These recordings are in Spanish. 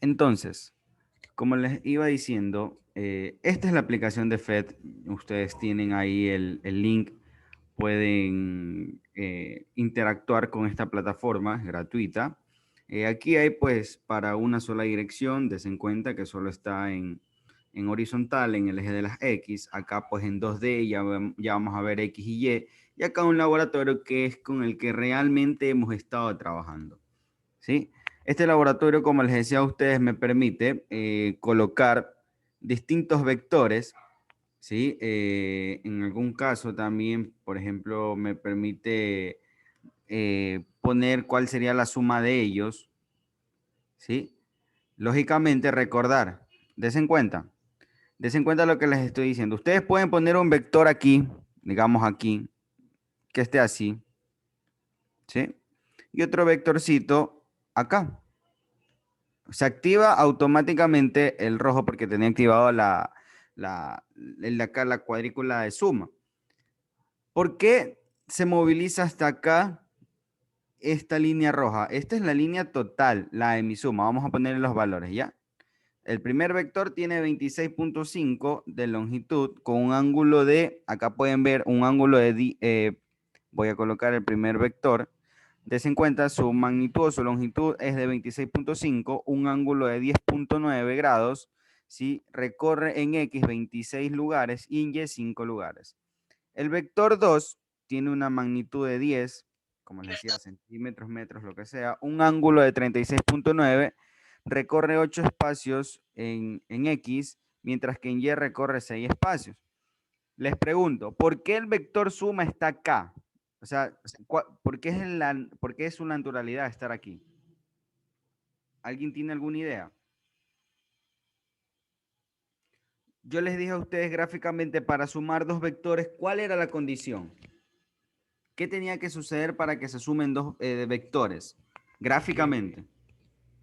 Entonces, como les iba diciendo, esta es la aplicación de FED. Ustedes tienen ahí el link, pueden interactuar con esta plataforma, es gratuita. Aquí hay pues para una sola dirección, des en cuenta que solo está en horizontal, en el eje de las X. Acá pues en 2D ya vamos a ver X y Y. Y acá un laboratorio que es con el que realmente hemos estado trabajando. ¿Sí? Este laboratorio, como les decía a ustedes, me permite colocar distintos vectores, ¿sí? En algún caso también, por ejemplo, me permite poner cuál sería la suma de ellos, ¿sí? Lógicamente, recordar, des en cuenta lo que les estoy diciendo. Ustedes pueden poner un vector aquí, digamos aquí, que esté así, ¿sí? Y otro vectorcito acá. Se activa automáticamente el rojo porque tenía activado acá la cuadrícula de suma. ¿Por qué se moviliza hasta acá esta línea roja? Esta es la línea total, la de mi suma. Vamos a ponerle los valores, ¿ya? El primer vector tiene 26.5 de longitud con un ángulo de, acá pueden ver un ángulo de, voy a colocar el primer vector. Des en cuenta, su magnitud o su longitud es de 26.5, un ángulo de 10.9 grados, ¿sí? Recorre en X 26 lugares y en Y 5 lugares. El vector 2 tiene una magnitud de 10, como les decía, centímetros, metros, lo que sea, un ángulo de 36.9, recorre 8 espacios en X, mientras que en Y recorre 6 espacios. Les pregunto, ¿por qué el vector suma está acá? O sea, ¿por qué es su naturalidad estar aquí? ¿Alguien tiene alguna idea? Yo les dije a ustedes gráficamente para sumar dos vectores, ¿cuál era la condición? ¿Qué tenía que suceder para que se sumen dos vectores? Gráficamente.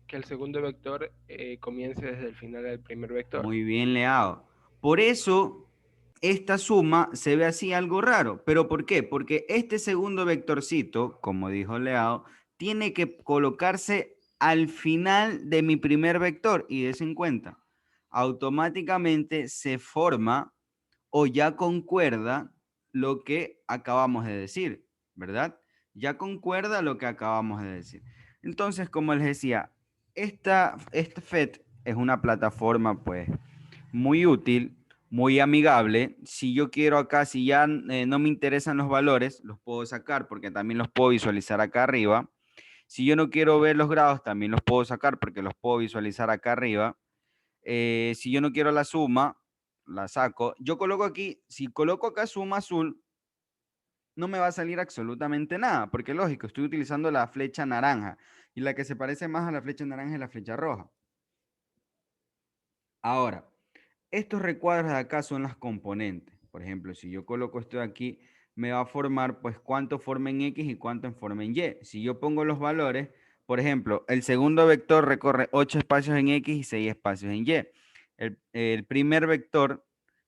que, que el segundo vector comience desde el final del primer vector. Muy bien, Leao. Por eso, esta suma se ve así algo raro. ¿Pero por qué? Porque este segundo vectorcito, como dijo Leao, tiene que colocarse al final de mi primer vector. Y des en cuenta, automáticamente se forma o ya concuerda lo que acabamos de decir, ¿verdad? Ya concuerda lo que acabamos de decir. Entonces, como les decía, esta FED es una plataforma pues muy útil, muy amigable. Si yo quiero acá, si ya no me interesan los valores, los puedo sacar porque también los puedo visualizar acá arriba. Si yo no quiero ver los grados, también los puedo sacar porque los puedo visualizar acá arriba. Si yo no quiero la suma, la saco. Yo coloco aquí, si coloco acá suma azul, no me va a salir absolutamente nada, porque lógico, estoy utilizando la flecha naranja y la que se parece más a la flecha naranja es la flecha roja. Ahora, estos recuadros de acá son las componentes. Por ejemplo, si yo coloco esto de aquí, me va a formar pues cuánto forma en X y cuánto forma en Y. Si yo pongo los valores, por ejemplo, el segundo vector recorre 8 espacios en X y 6 espacios en Y. El primer vector,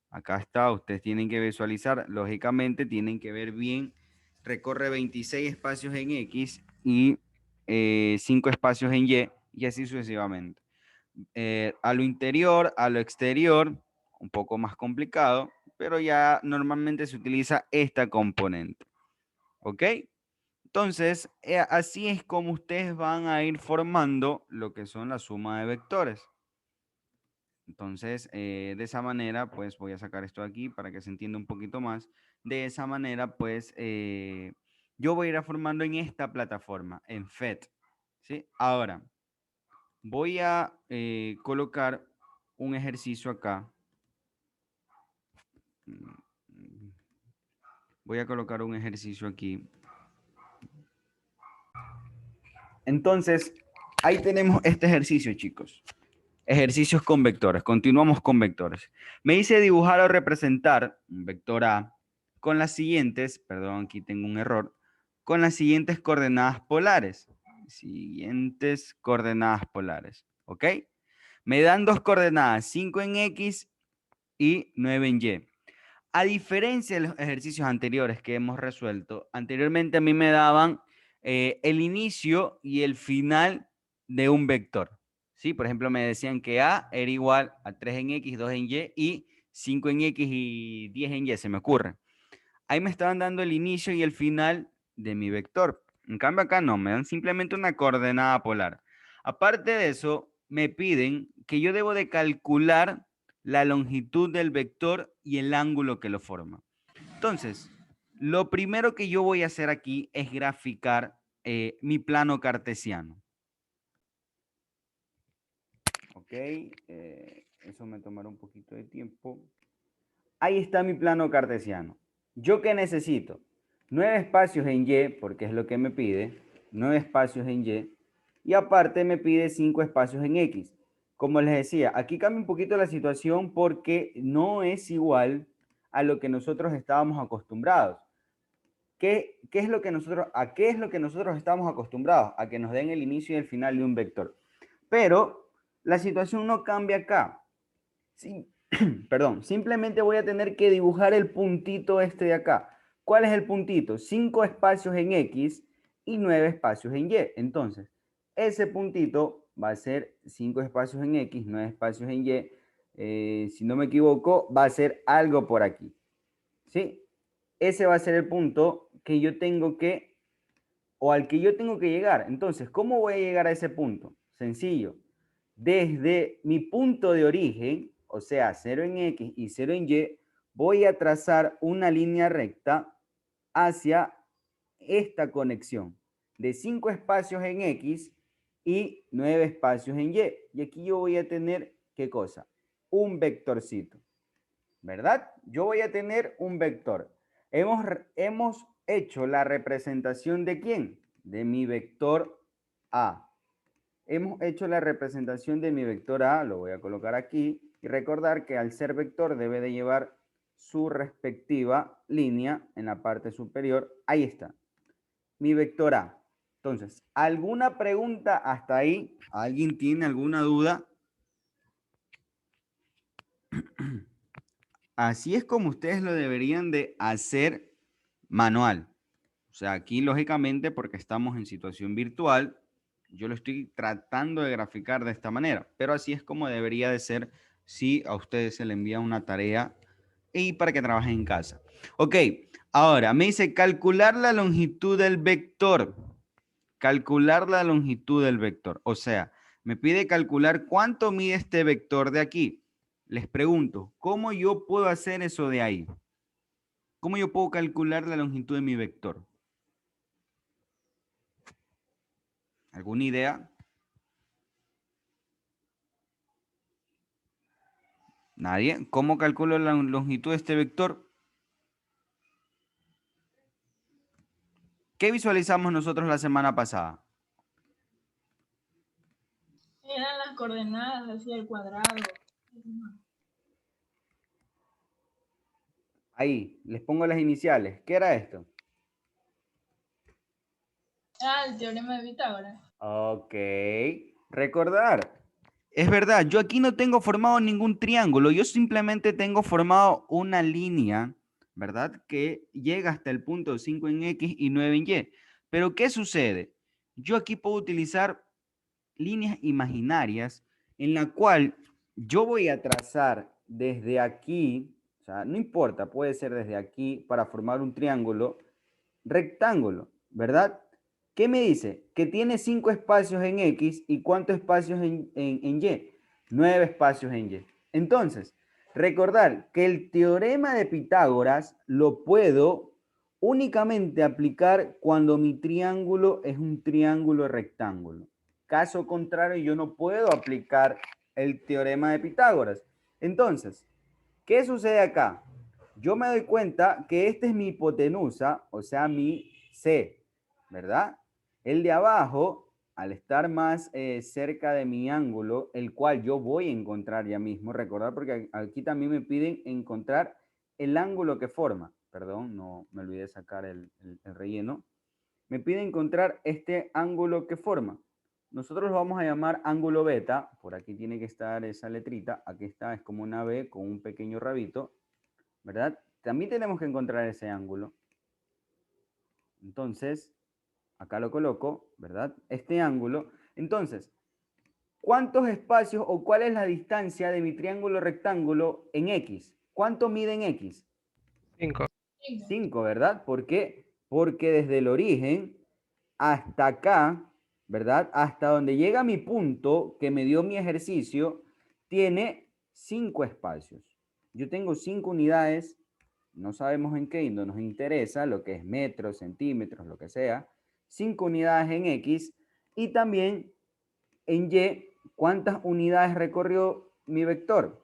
acá está, ustedes tienen que visualizar, lógicamente tienen que ver bien, recorre 26 espacios en X y 5 espacios en y así sucesivamente. A lo interior, a lo exterior, un poco más complicado, pero ya normalmente se utiliza esta componente. ¿Ok? Entonces, así es como ustedes van a ir formando lo que son la suma de vectores. Entonces, de esa manera, pues voy a sacar esto de aquí para que se entienda un poquito más. De esa manera, pues yo voy a ir formando en esta plataforma, en FET. ¿Sí? Ahora, voy a colocar un ejercicio acá. Voy a colocar un ejercicio aquí. Entonces, ahí tenemos este ejercicio, chicos. Ejercicios con vectores. Continuamos con vectores. Me dice dibujar o representar un vector A con las siguientes, perdón, aquí tengo un error, con las siguientes coordenadas polares. Siguientes coordenadas polares. ¿Ok? Me dan dos coordenadas, 5 en X y 9 en Y. A diferencia de los ejercicios anteriores que hemos resuelto, anteriormente a mí me daban el inicio y el final de un vector, ¿sí? Por ejemplo, me decían que A era igual a 3 en X, 2 en Y y 5 en X y 10 en Y, se me ocurre. Ahí me estaban dando el inicio y el final de mi vector. En cambio acá no, me dan simplemente una coordenada polar. Aparte de eso, me piden que yo debo de calcular la longitud del vector y el ángulo que lo forma. Entonces, lo primero que yo voy a hacer aquí es graficar mi plano cartesiano. Ok, eso me tomará un poquito de tiempo. Ahí está mi plano cartesiano. ¿Yo qué necesito? 9 espacios en Y, porque es lo que me pide, 9 espacios en Y, y aparte me pide 5 espacios en X. Como les decía, aquí cambia un poquito la situación porque no es igual a lo que nosotros estábamos acostumbrados. ¿Qué es lo que ¿A qué es lo que nosotros estamos acostumbrados? A que nos den el inicio y el final de un vector. Pero la situación no cambia acá. Sí, perdón, simplemente voy a tener que dibujar el puntito este de acá. ¿Cuál es el puntito? 5 espacios en X y 9 espacios en Y. Entonces, ese puntito va a ser 5 espacios en X, 9 espacios en Y. Si no me equivoco, va a ser algo por aquí. ¿Sí? Ese va a ser el punto que yo tengo que, o al que yo tengo que llegar. Entonces, ¿cómo voy a llegar a ese punto? Sencillo. Desde mi punto de origen, o sea, 0 en X y 0 en Y, voy a trazar una línea recta hacia esta conexión de 5 espacios en X y 9 espacios en Y. Y aquí yo voy a tener, ¿qué cosa? Un vectorcito, ¿verdad? Yo voy a tener un vector. Hemos hecho la representación de quién? De mi vector A. Hemos hecho la representación de mi vector A, lo voy a colocar aquí, y recordar que al ser vector debe de llevar su respectiva línea en la parte superior. Ahí está, mi vector A. Entonces, ¿alguna pregunta hasta ahí? ¿Alguien tiene alguna duda? Así es como ustedes lo deberían de hacer manual. O sea, aquí lógicamente porque estamos en situación virtual, yo lo estoy tratando de graficar de esta manera, pero así es como debería de ser si a ustedes se les envía una tarea y para que trabajen en casa. Ok, ahora me dice calcular la longitud del vector. Calcular la longitud del vector. O sea, me pide calcular cuánto mide este vector de aquí. Les pregunto, ¿cómo yo puedo hacer eso de ahí? ¿Cómo yo puedo calcular la longitud de mi vector? ¿Alguna idea? ¿Nadie? ¿Cómo calculo la longitud de este vector? ¿Qué visualizamos nosotros la semana pasada? Eran las coordenadas hacia el cuadrado. Ahí, les pongo las iniciales. ¿Qué era esto? Ah, el teorema de Pitágoras. Ok. Recordar. Es verdad, yo aquí no tengo formado ningún triángulo, yo simplemente tengo formado una línea, ¿verdad? Que llega hasta el punto 5 en X y 9 en Y. Pero ¿qué sucede? Yo aquí puedo utilizar líneas imaginarias en la cual yo voy a trazar desde aquí, o sea, no importa, puede ser desde aquí para formar un triángulo rectángulo, ¿verdad? ¿Qué me dice? Que tiene 5 espacios en X y ¿cuántos espacios en Y? 9 espacios en Y. Entonces, recordar que el teorema de Pitágoras lo puedo únicamente aplicar cuando mi triángulo es un triángulo rectángulo. Caso contrario, yo no puedo aplicar el teorema de Pitágoras. Entonces, ¿qué sucede acá? Yo me doy cuenta que esta es mi hipotenusa, o sea, mi C, ¿verdad? El de abajo, al estar más cerca de mi ángulo, el cual yo voy a encontrar ya mismo, recordar, porque aquí también me piden encontrar el ángulo que forma. Perdón, no me olvidé sacar el relleno. Me pide encontrar este ángulo que forma. Nosotros lo vamos a llamar ángulo beta. Por aquí tiene que estar esa letrita. Aquí está, es como una B con un pequeño rabito, ¿verdad? También tenemos que encontrar ese ángulo. Entonces, acá lo coloco, ¿verdad? Este ángulo. Entonces, ¿cuántos espacios o cuál es la distancia de mi triángulo rectángulo en X? ¿Cuánto mide en X? 5. 5, ¿verdad? ¿Por qué? Porque desde el origen hasta acá, ¿verdad? Hasta donde llega mi punto que me dio mi ejercicio, tiene 5 espacios. Yo tengo 5 unidades, no sabemos en qué, y no nos interesa, lo que es metros, centímetros, lo que sea. 5 unidades en X y también en Y, ¿cuántas unidades recorrió mi vector?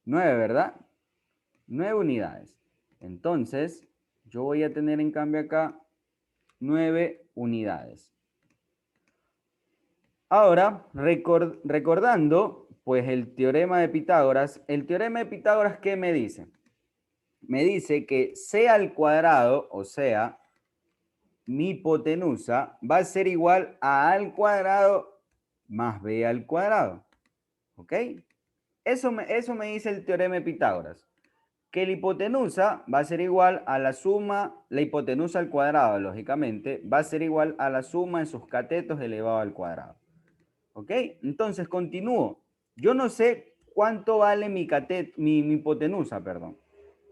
9, ¿verdad? 9 unidades. Entonces, yo voy a tener en cambio acá 9 unidades. Ahora, recordando, pues el teorema de Pitágoras, ¿qué me dice? Me dice que C al cuadrado, o sea, mi hipotenusa, va a ser igual a al cuadrado más b al cuadrado. ¿Ok? Eso me dice el teorema de Pitágoras. Que la hipotenusa va a ser igual a la suma, la hipotenusa al cuadrado, lógicamente, va a ser igual a la suma de sus catetos elevado al cuadrado. ¿Ok? Entonces, continúo. Yo no sé cuánto vale mi hipotenusa, perdón.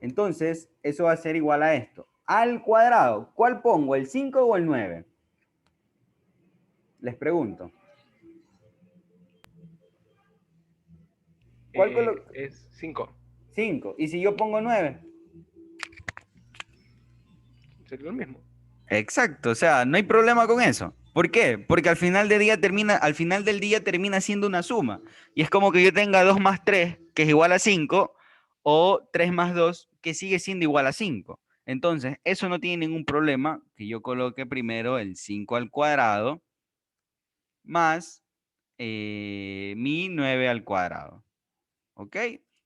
Entonces, eso va a ser igual a esto. Al cuadrado, ¿cuál pongo? ¿El 5 o el 9? Les pregunto. ¿Cuál coloco? Es 5. 5. ¿Y si yo pongo 9? Sería lo mismo. Exacto, o sea, no hay problema con eso. ¿Por qué? Porque al final del día termina siendo una suma. Y es como que yo tenga 2 más 3, que es igual a 5, o 3 más 2, que sigue siendo igual a 5. Entonces, eso no tiene ningún problema, que yo coloque primero el 5 al cuadrado más mi 9 al cuadrado. ¿Ok?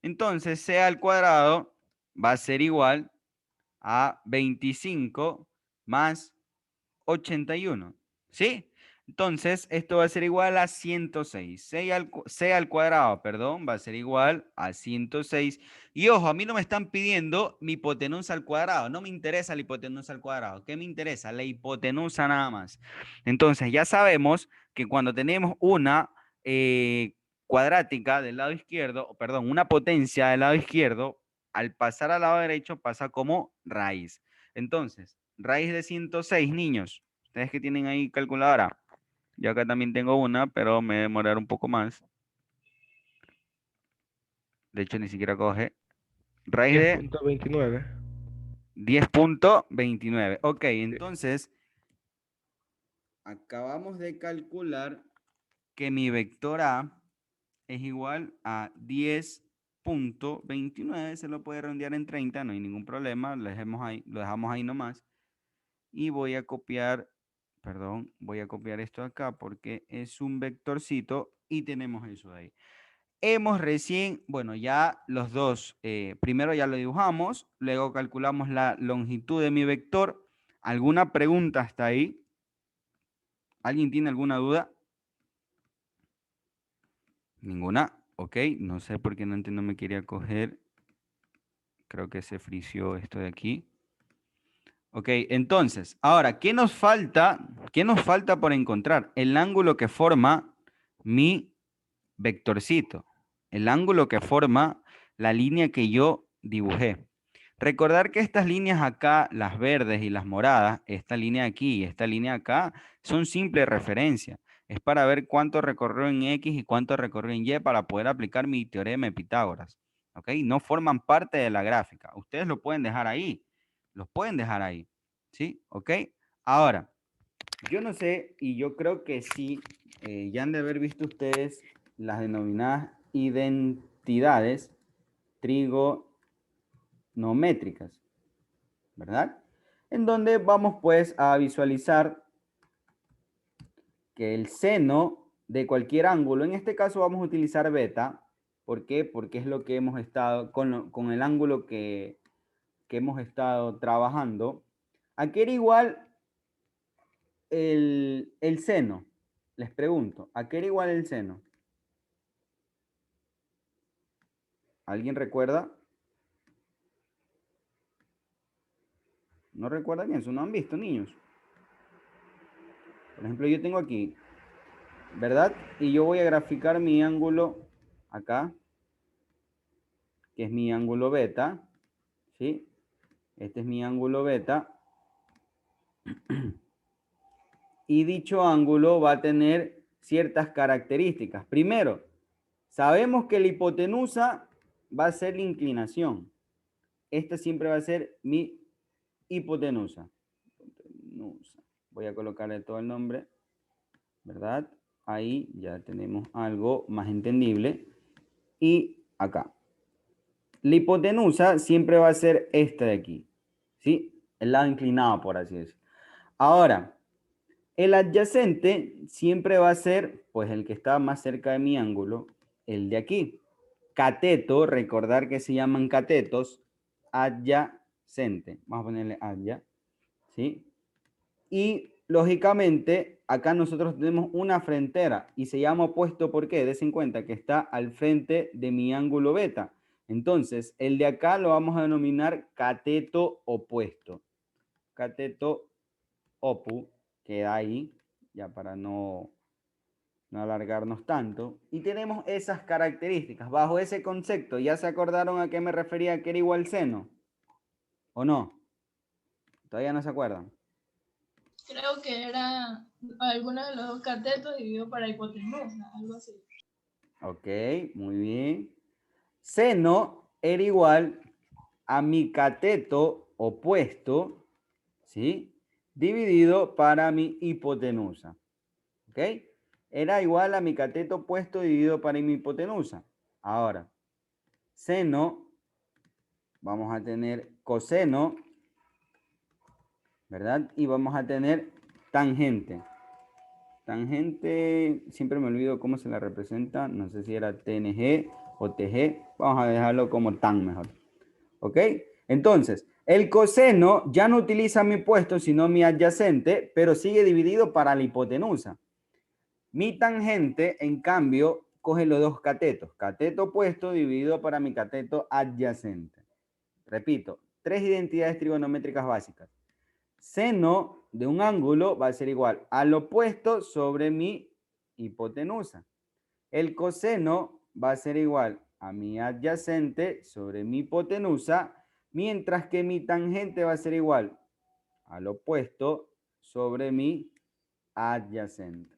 Entonces, c al cuadrado va a ser igual a 25 más 81. ¿Sí? Entonces, esto va a ser igual a 106. C al cuadrado, perdón, va a ser igual a 106. Y ojo, a mí no me están pidiendo mi hipotenusa al cuadrado. No me interesa la hipotenusa al cuadrado. ¿Qué me interesa? La hipotenusa nada más. Entonces, ya sabemos que cuando tenemos una cuadrática del lado izquierdo, perdón, una potencia del lado izquierdo, al pasar al lado derecho pasa como raíz. Entonces, raíz de 106, niños. Ustedes que tienen ahí calculadora. Yo acá también tengo una, pero me demorará un poco más. De hecho, ni siquiera coge. Raíz de 10.29. 10.29. Ok, Sí. entonces, acabamos de calcular que mi vector A es igual a 10.29. Se lo puede redondear en 30, no hay ningún problema. Lo dejamos ahí nomás. Y voy a copiar, perdón, voy a copiar esto acá porque es un vectorcito y tenemos eso ahí. Hemos recién, bueno, ya los dos, primero ya lo dibujamos, luego calculamos la longitud de mi vector. ¿Alguna pregunta hasta ahí? ¿Alguien tiene alguna duda? Ninguna. Ok, no sé por qué no me quería coger. Creo que se frició esto de aquí. Ok, entonces, ahora, ¿qué nos falta? ¿Qué nos falta por encontrar? El ángulo que forma mi vectorcito, el ángulo que forma la línea que yo dibujé. Recordar que estas líneas acá, las verdes y las moradas, esta línea aquí y esta línea acá, son simple referencia. Es para ver cuánto recorrió en X y cuánto recorrió en Y para poder aplicar mi teorema de Pitágoras. ¿Ok? No forman parte de la gráfica. Ustedes lo pueden dejar ahí. Los pueden dejar ahí. ¿Sí? ¿Ok? Ahora, yo no sé, y yo creo que sí, ya han de haber visto ustedes las denominadas identidades trigonométricas, ¿verdad? En donde vamos pues a visualizar que el seno de cualquier ángulo, en este caso vamos a utilizar beta. ¿Por qué? Porque es lo que hemos estado, con el ángulo que hemos estado trabajando. ¿A qué era igual el seno? Les pregunto, ¿a qué era igual el seno? ¿Alguien recuerda? ¿No recuerdan eso? ¿No han visto, niños? Por ejemplo, yo tengo aquí, ¿verdad? Y yo voy a graficar mi ángulo acá, que es mi ángulo beta, ¿sí? Este es mi ángulo beta. Y dicho ángulo va a tener ciertas características. Primero, sabemos que la hipotenusa va a ser la inclinación. Esta siempre va a ser mi hipotenusa. Voy a colocarle todo el nombre, ¿verdad? Ahí ya tenemos algo más entendible. Y acá. La hipotenusa siempre va a ser esta de aquí, ¿sí? El lado inclinado, por así decirlo. Ahora, el adyacente siempre va a ser, pues, el que está más cerca de mi ángulo, el de aquí. Cateto, recordar que se llaman catetos, adyacente. Vamos a ponerle adya, ¿sí? Y, lógicamente, acá nosotros tenemos una frontera y se llama opuesto, ¿por qué? Des en cuenta que está al frente de mi ángulo beta. Entonces, el de acá lo vamos a denominar cateto opuesto. Cateto opu, queda ahí, ya para no alargarnos tanto. Y tenemos esas características. Bajo ese concepto, ¿ya se acordaron a qué me refería que era igual seno? ¿O no? ¿Todavía no se acuerdan? Creo que era alguno de los dos catetos dividido para hipotenusa, algo así. Ok, muy bien. Seno era igual a mi cateto opuesto, ¿sí? Dividido para mi hipotenusa. ¿Ok? Era igual a mi cateto opuesto dividido para mi hipotenusa. Ahora, seno, vamos a tener coseno, ¿verdad? Y vamos a tener tangente. Tangente, siempre me olvido cómo se la representa. No sé si era TNG o TG. Vamos a dejarlo como tan mejor. ¿Ok? Entonces, el coseno ya no utiliza mi puesto, sino mi adyacente, pero sigue dividido para la hipotenusa. Mi tangente, en cambio, coge los dos catetos. Cateto opuesto dividido para mi cateto adyacente. Repito, tres identidades trigonométricas básicas. Seno de un ángulo va a ser igual al opuesto sobre mi hipotenusa. El coseno va a ser igual a mi adyacente sobre mi hipotenusa, mientras que mi tangente va a ser igual al opuesto sobre mi adyacente.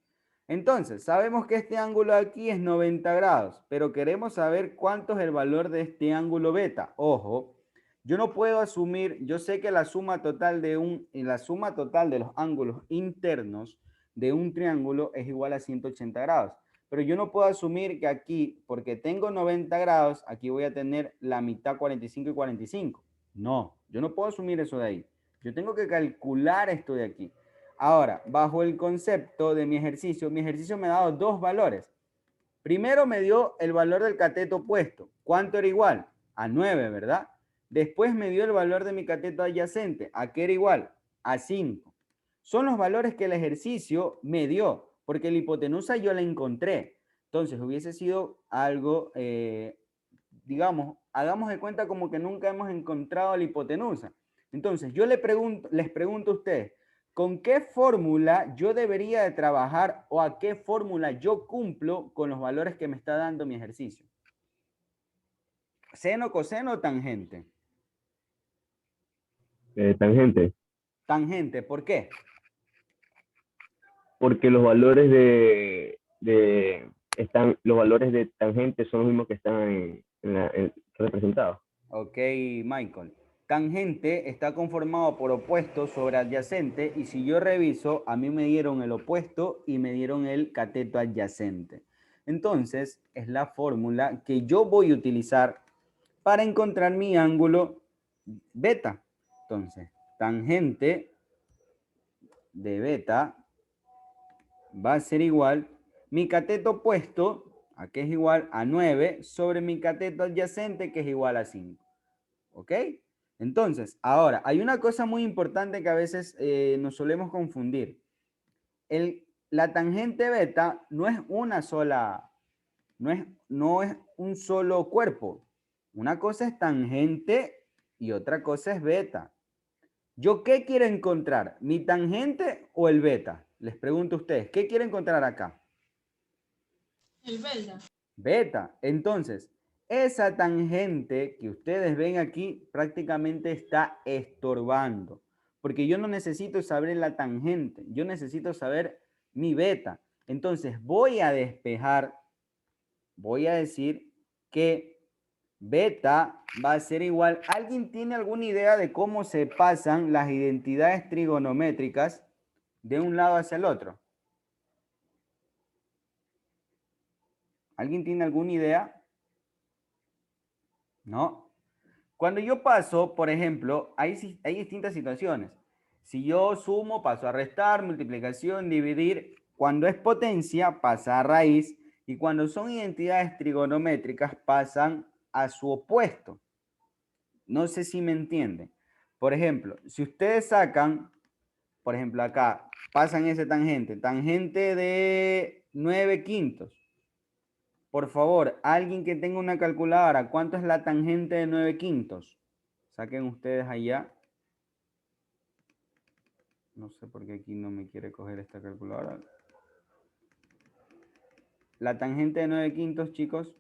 Entonces, sabemos que este ángulo aquí es 90 grados, pero queremos saber cuánto es el valor de este ángulo beta. Ojo, yo no puedo asumir, yo sé que la suma total de los ángulos internos de un triángulo es igual a 180 grados. Pero yo no puedo asumir que aquí, porque tengo 90 grados, aquí voy a tener la mitad 45 y 45. No, yo no puedo asumir eso de ahí. Yo tengo que calcular esto de aquí. Ahora, bajo el concepto de mi ejercicio me ha dado dos valores. Primero me dio el valor del cateto opuesto. ¿Cuánto era igual? A 9, ¿verdad? Después me dio el valor de mi cateto adyacente. ¿A qué era igual? A 5. Son los valores que el ejercicio me dio, porque la hipotenusa yo la encontré. Entonces hubiese sido algo, digamos, hagamos de cuenta como que nunca hemos encontrado la hipotenusa. Entonces yo les pregunto a ustedes, ¿con qué fórmula yo debería de trabajar o a qué fórmula yo cumplo con los valores que me está dando mi ejercicio? ¿Seno, coseno o tangente? Tangente, Tangente, ¿por qué? porque los valores los valores de tangente son los mismos que están representados. Ok, Michael. Tangente está conformado por opuesto sobre adyacente y si yo reviso, a mí me dieron el opuesto y me dieron el cateto adyacente. Entonces, es la fórmula que yo voy a utilizar para encontrar mi ángulo beta. Entonces, tangente de beta va a ser igual mi cateto opuesto, a que es igual a 9, sobre mi cateto adyacente, que es igual a 5. ¿Ok? Entonces, ahora, hay una cosa muy importante que a veces nos solemos confundir. La tangente beta no es una sola, no es un solo cuerpo. Una cosa es tangente y otra cosa es beta. ¿Yo qué quiero encontrar? ¿Mi tangente o el beta? Les pregunto a ustedes, ¿qué quieren encontrar acá? El beta. Beta. Entonces, esa tangente que ustedes ven aquí prácticamente está estorbando. Porque yo no necesito saber la tangente, yo necesito saber mi beta. Entonces, voy a despejar, voy a decir que beta va a ser igual. ¿Alguien tiene alguna idea de cómo se pasan las identidades trigonométricas de un lado hacia el otro? ¿Alguien tiene alguna idea? No. Cuando yo paso, por ejemplo, hay distintas situaciones. Si yo sumo, paso a restar, multiplicación, dividir. Cuando es potencia, pasa a raíz. Y cuando son identidades trigonométricas, pasan a su opuesto. No sé si me entienden. Por ejemplo, si ustedes sacan, por ejemplo, acá, pasan ese tangente, tangente de 9/5. Por favor, alguien que tenga una calculadora, ¿cuánto es la tangente de 9/5? Saquen ustedes allá. No sé por qué aquí no me quiere coger esta calculadora. La tangente de 9/5, chicos.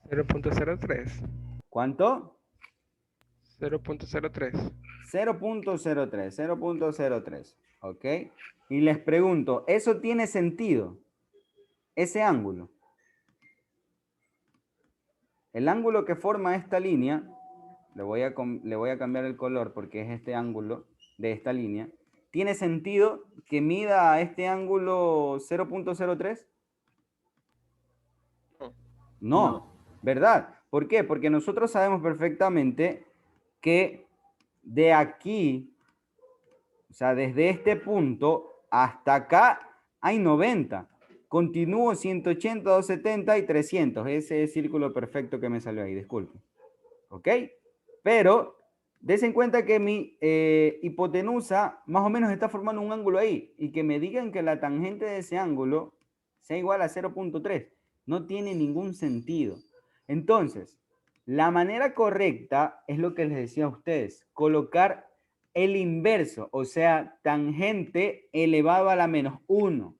0.03. ¿Cuánto? 0.03. 0.03, 0.03. ¿Ok? Y les pregunto, ¿eso tiene sentido? Ese ángulo. El ángulo que forma esta línea, le voy a cambiar el color porque es este ángulo de esta línea. ¿Tiene sentido que mida este ángulo 0.03? No, ¿verdad? ¿Por qué? Porque nosotros sabemos perfectamente que de aquí, o sea, desde este punto hasta acá hay 90. Continúo 180, 270 y 300. Ese es el círculo perfecto que me salió ahí, disculpen. ¿Ok? Pero des en cuenta que mi hipotenusa más o menos está formando un ángulo ahí y que me digan que la tangente de ese ángulo sea igual a 0.3. No tiene ningún sentido. Entonces, la manera correcta es lo que les decía a ustedes, colocar el inverso, o sea, tangente elevado a la menos 1.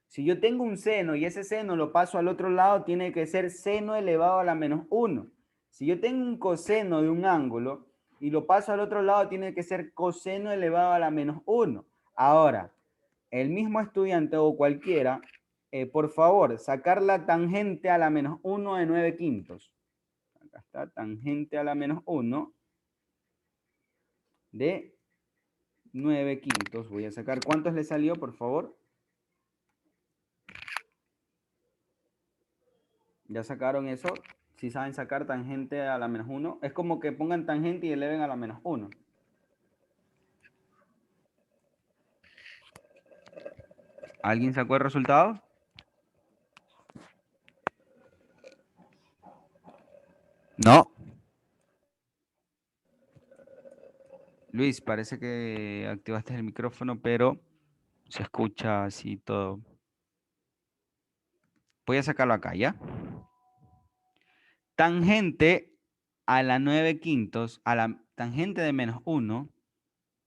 Si yo tengo un seno y ese seno lo paso al otro lado, tiene que ser seno elevado a la menos 1. Si yo tengo un coseno de un ángulo y lo paso al otro lado, tiene que ser coseno elevado a la menos 1. Ahora, el mismo estudiante o cualquiera, por favor, sacar la tangente a la menos 1 de 9/5. Acá está, tangente a la menos 1 de 9/5. Voy a sacar, ¿cuántos le salió, por favor? ¿Ya sacaron eso? Si saben sacar tangente a la menos 1, es como que pongan tangente y eleven a la menos 1. ¿Alguien sacó el resultado? No. Luis, parece que activaste el micrófono, pero se escucha así todo. Voy a sacarlo acá, ¿ya? Tangente a la 9/5, a la tangente de menos 1,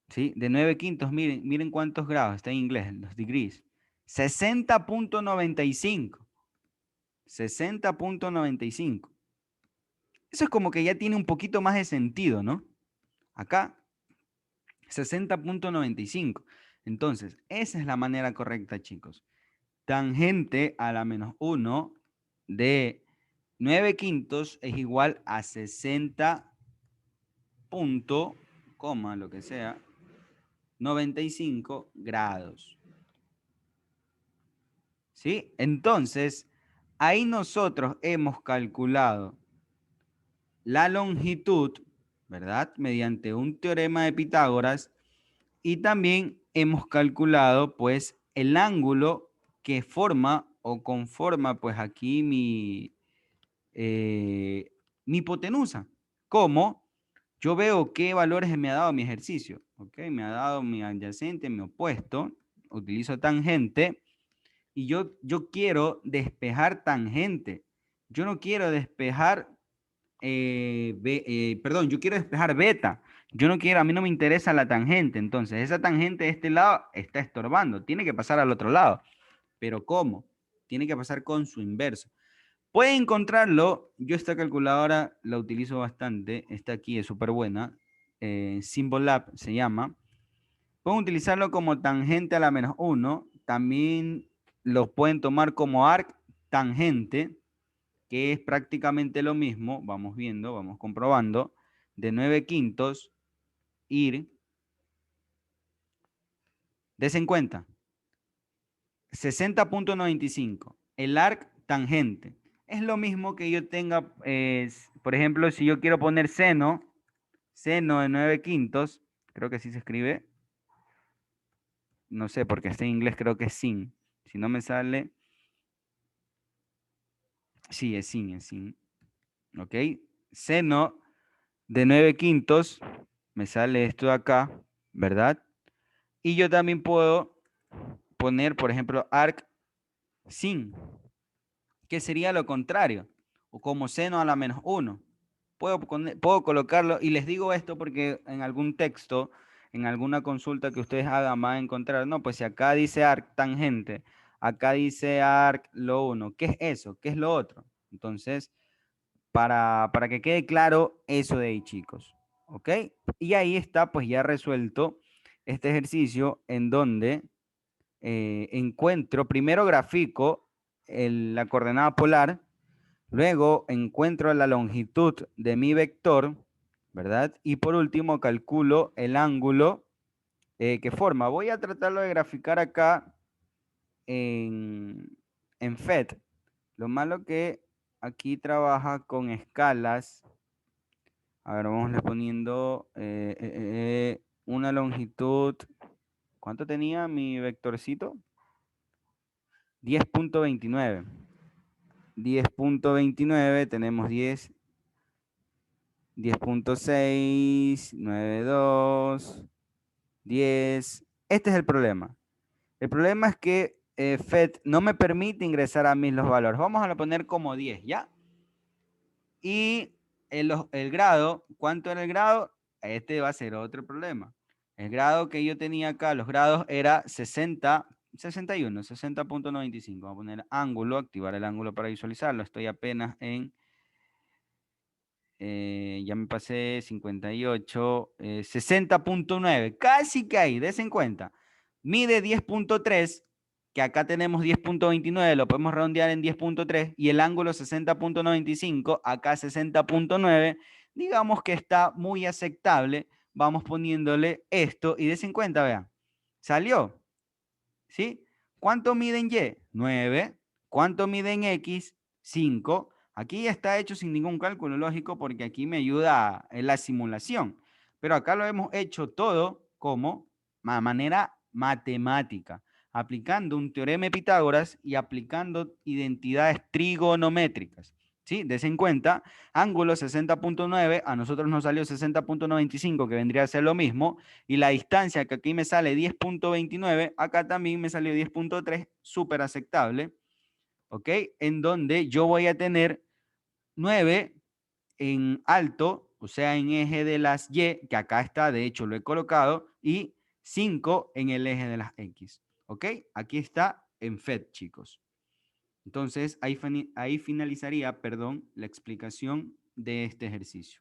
¿sí? De 9/5, miren cuántos grados, está en inglés, los degrees. 60.95. 60.95. Eso es como que ya tiene un poquito más de sentido, ¿no? Acá, 60.95. Entonces, esa es la manera correcta, chicos. Tangente a la menos 1 de 9/5 es igual a 60 punto, coma, lo que sea, 95 grados. ¿Sí? Entonces, ahí nosotros hemos calculado la longitud, ¿verdad? Mediante un teorema de Pitágoras, y también hemos calculado, pues, el ángulo que forma o conforma, pues, aquí mi hipotenusa. ¿Cómo? Yo veo qué valores me ha dado mi ejercicio, ¿ok? Me ha dado mi adyacente, mi opuesto, utilizo tangente, y yo quiero despejar tangente. Yo no quiero despejar, perdón, yo quiero despejar beta. Yo no quiero, a mí no me interesa la tangente, entonces esa tangente de este lado está estorbando, tiene que pasar al otro lado. ¿Pero cómo? Tiene que pasar con su inverso. Puede encontrarlo, yo esta calculadora la utilizo bastante, esta aquí es súper buena, Symbolab se llama. Pueden utilizarlo como tangente a la -1, también lo pueden tomar como arc tangente, que es prácticamente lo mismo, vamos viendo, vamos comprobando, de 9/5 ir, desen en cuenta, 60.95, el arc tangente. Es lo mismo que yo tenga, por ejemplo, si yo quiero poner seno de 9/5, creo que así se escribe, no sé, porque está en inglés, creo que es sin. Si no me sale, sí, es sin, ¿ok? Seno de 9/5, me sale esto de acá, ¿verdad? Y yo también puedo poner, por ejemplo, arc sin, que sería lo contrario, o como seno a la -1. Puedo colocarlo, y les digo esto porque en algún texto, en alguna consulta que ustedes hagan, van a encontrar, no, pues si acá dice arc tangente, acá dice arc lo uno, ¿qué es eso? ¿Qué es lo otro? Entonces, para que quede claro eso de ahí, chicos, ¿ok? Y ahí está pues ya resuelto este ejercicio en donde encuentro, primero grafico la coordenada polar, luego encuentro la longitud de mi vector, ¿verdad? Y por último calculo el ángulo que forma. Voy a tratarlo de graficar acá en FET. Lo malo que aquí trabaja con escalas. A ver, vamos poniendo una longitud. ¿Cuánto tenía mi vectorcito? 10.29. 10.29, tenemos 10, 10.6, 9.2, 10. Este es el problema. El problema es que FET no me permite ingresar a mí los valores. Vamos a poner como 10, ¿ya? Y el grado, ¿cuánto era el grado? Este va a ser otro problema. El grado que yo tenía acá, los grados era 60, 61, 60.95. Vamos a poner ángulo, activar el ángulo para visualizarlo. Estoy apenas en, ya me pasé 58, 60.9. Casi que ahí, des en cuenta. Mide 10.3, que acá tenemos 10.29, lo podemos redondear en 10.3, y el ángulo 60.95, acá 60.9, digamos que está muy aceptable. Vamos poniéndole esto y des en cuenta, vean, salió, ¿sí? ¿Cuánto mide en Y? 9. ¿Cuánto mide en X? 5. Aquí ya está hecho sin ningún cálculo lógico porque aquí me ayuda en la simulación, pero acá lo hemos hecho todo como manera matemática, aplicando un teorema de Pitágoras y aplicando identidades trigonométricas. ¿Sí? Des en cuenta, ángulo 60.9, a nosotros nos salió 60.95, que vendría a ser lo mismo, y la distancia que aquí me sale 10.29, acá también me salió 10.3, súper aceptable, ¿ok? En donde yo voy a tener 9 en alto, o sea, en eje de las Y, que acá está, de hecho lo he colocado, y 5 en el eje de las X, ¿ok? Aquí está en FET, chicos. Entonces, ahí finalizaría, perdón, la explicación de este ejercicio.